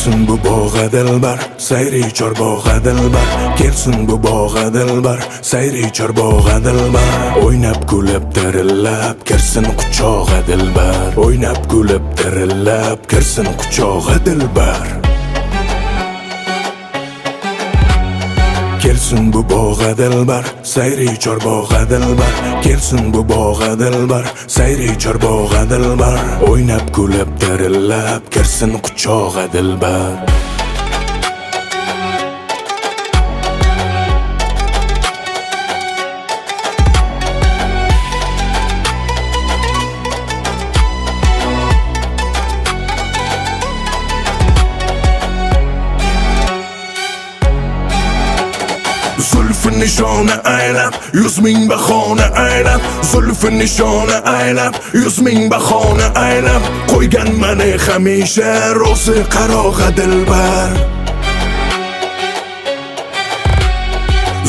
Kelsin bu bog'a dilbar, sayri chorbog'a dilbar. Kelsin bu bog'a dilbar, sayri chorbog'a dilbar. O'ynab kulib dirillab, kirsin quchog'a dilbar. O'ynab kulib dirillab, kirsin quchog'a dilbar. Kelsin bu bog'a dilbar, sayri chorbog'a dilbar. Kelsin bu bog'a dilbar, sayri chorbog'a dilbar. O'ynab kulib dirillab, kirsin quchog'a dilbar. Zulfü nişona aylab, 100 ming bahona aylab. Zulfü nişona aylab, 100 ming bahona aylab. Qo'ygan mani hamisha ro'zi qarog'a dilbar.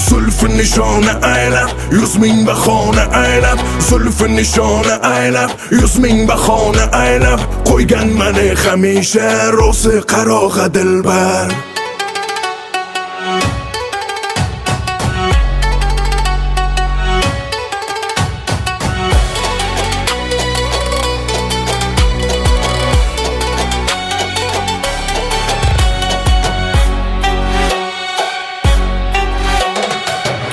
Zulfü nişona aylab, 100 ming bahona aylab. Zulfü nişona aylab, 100 ming bahona aylab. Qo'ygan mani hamisha ro'zi qarog'a dilbar.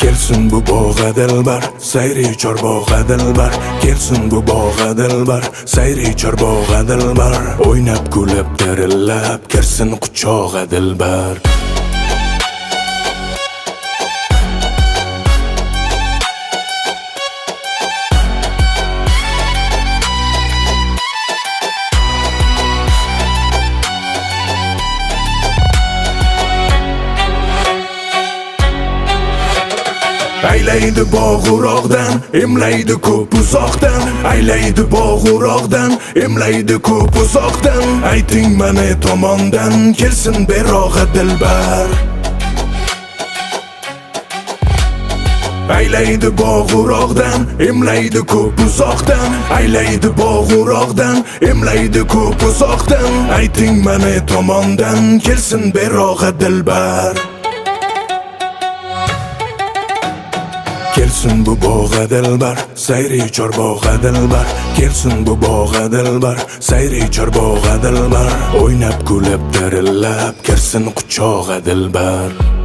Kelsin bu bog'a dilbar, sayri chorbog'a dilbar. Kelsin bu bog'a dilbar, sayri chorbog'a dilbar. O'ynab kulib dirillab, kirsin quchog'a dilbar. Aylaydi bog'uroqdan, emlaydi ko'p uzoqdan. Aylaydi bog'uroqdan, emlaydi ko'p uzoqdan. Ayting mani tomondan, kelsin berog'a dilbar. Aylaydi bog'uroqdan, emlaydi ko'p uzoqdan. Aylaydi bog'uroqdan, emlaydi ko'p uzoqdan. Ayting mani tomondan, kelsin berog'a dilbar. Kelsin bu bog'a dilbar, sayri chorbog'a dilbar. Kelsin bu bog'a dilbar, sayri chorbog'a dilbar. O'ynab kulib dirillab, kirsin quchog'a dilbar.